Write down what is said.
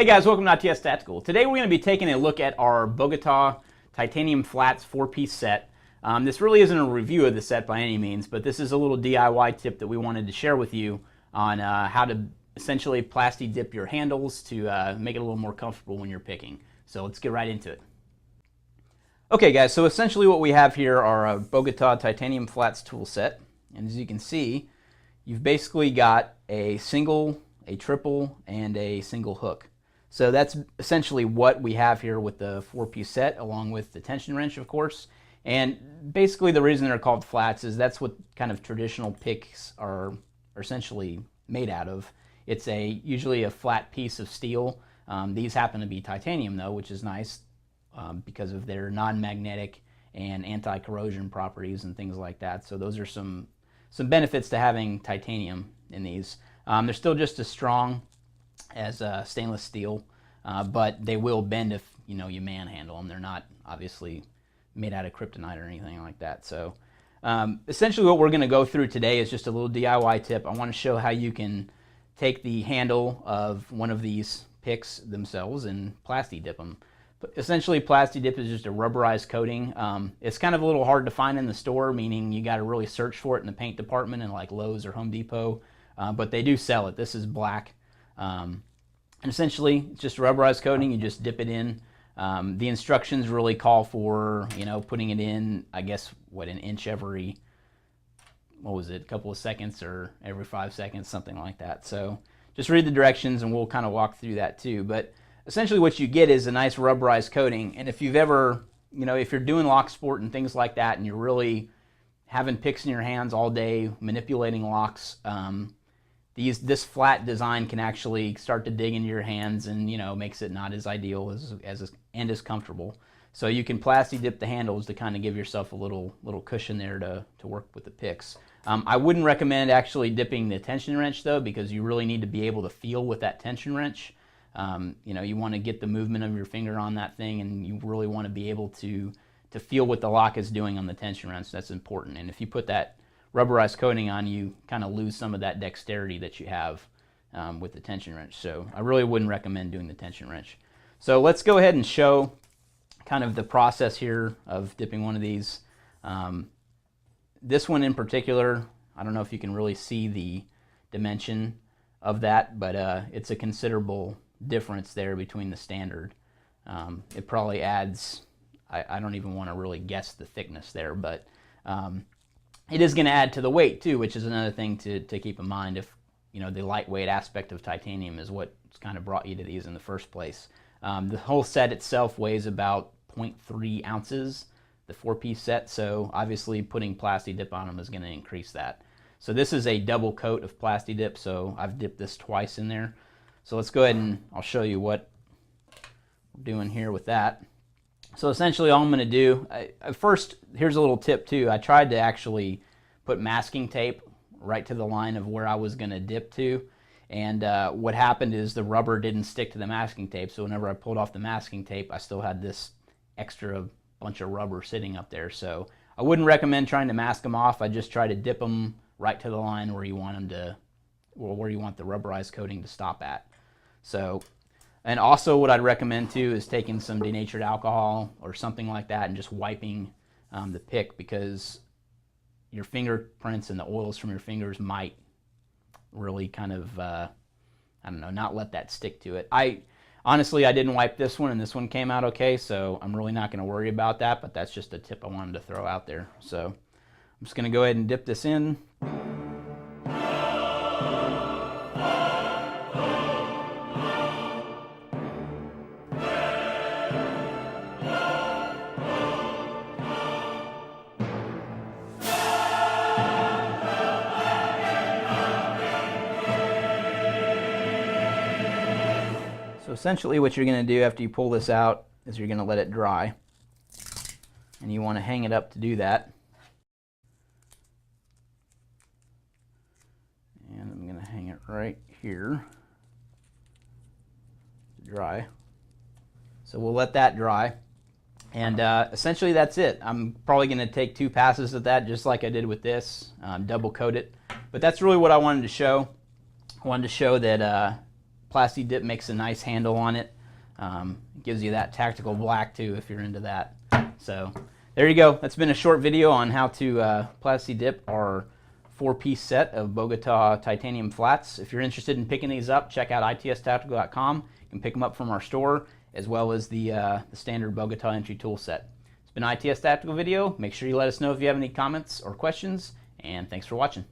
Hey guys, welcome to ITS Tactical. Today we're going to be taking a look at our Bogota titanium flats 4-piece set. This really isn't a review of the set by any means, but this is a little DIY tip that we wanted to share with you on how to essentially plasti dip your handles to make it a little more comfortable when you're picking. So let's get right into it. Okay guys, so essentially what we have here are a Bogota titanium flats tool set. And as you can see, you've basically got a single, a triple, and a single hook. So that's essentially what we have here with the 4-piece set, along with the tension wrench, of course. And basically the reason they're called flats is that's what kind of traditional picks are essentially made out of. It's usually a flat piece of steel. These happen to be titanium though, which is nice because of their non-magnetic and anti-corrosion properties and things like that. So those are some benefits to having titanium in these. They're still just as strong as stainless steel, but they will bend if you manhandle them. They're not obviously made out of kryptonite or anything like that. So essentially what we're going to go through today is just a little DIY tip. I want to show how you can take the handle of one of these picks themselves and plasti dip them. But essentially plasti dip is just a rubberized coating. It's kind of a little hard to find in the store, meaning you got to really search for it in the paint department in like Lowe's or Home Depot, but they do sell it. This is black. And essentially it's just a rubberized coating. You just dip it in. The instructions really call for putting it in, I guess an inch every, a couple of seconds or every 5 seconds, something like that. So just read the directions and we'll kind of walk through that too. But essentially what you get is a nice rubberized coating. And if you've ever, if you're doing lock sport and things like that and you're really having picks in your hands all day manipulating locks, this flat design can actually start to dig into your hands and makes it not as ideal and as comfortable. So you can plasti dip the handles to kind of give yourself a little cushion there to work with the picks. I wouldn't recommend actually dipping the tension wrench though, because you really need to be able to feel with that tension wrench. You want to get the movement of your finger on that thing, and you really want to be able to feel what the lock is doing on the tension wrench. That's important. And if you put that rubberized coating on, you kind of lose some of that dexterity that you have with the tension wrench. So I really wouldn't recommend doing the tension wrench. So let's go ahead and show kind of the process here of dipping one of these. This one in particular, I don't know if you can really see the dimension of that, but it's a considerable difference there between the standard. It probably adds, I don't even want to really guess the thickness there, but it is going to add to the weight too, which is another thing to keep in mind. If the lightweight aspect of titanium is what's kind of brought you to these in the first place. The whole set itself weighs about 0.3 ounces, the 4-piece set, so obviously putting plasti dip on them is going to increase that. So this is a double coat of plasti dip, so I've dipped this twice in there. So let's go ahead and I'll show you what we're doing here with that. So essentially all I'm going to do, first, here's a little tip too. I tried to actually put masking tape right to the line of where I was going to dip to. And what happened is the rubber didn't stick to the masking tape. So whenever I pulled off the masking tape, I still had this extra bunch of rubber sitting up there. So I wouldn't recommend trying to mask them off. I just try to dip them right to the line where you want them to, or where you want the rubberized coating to stop at. So, and also what I'd recommend too is taking some denatured alcohol or something like that and just wiping the pick, because your fingerprints and the oils from your fingers might really kind of, I don't know, not let that stick to it. Honestly, I didn't wipe this one and this one came out okay, so I'm really not going to worry about that, but that's just a tip I wanted to throw out there. So I'm just going to go ahead and dip this in. So essentially what you're going to do after you pull this out is you're going to let it dry, and you want to hang it up to do that. And I'm going to hang it right here to dry. So we'll let that dry, and essentially that's it. I'm probably going to take 2 passes at that, just like I did with this, double coat it. But that's really what I wanted to show. I wanted to show that Plasti dip makes a nice handle on it. Gives you that tactical black too if you're into that. So there you go. That's been a short video on how to Plasti dip our 4-piece set of Bogota titanium flats. If you're interested in picking these up, check out itstactical.com. You can pick them up from our store, as well as the standard Bogota entry tool set. It's been an ITS Tactical video. Make sure you let us know if you have any comments or questions, and thanks for watching.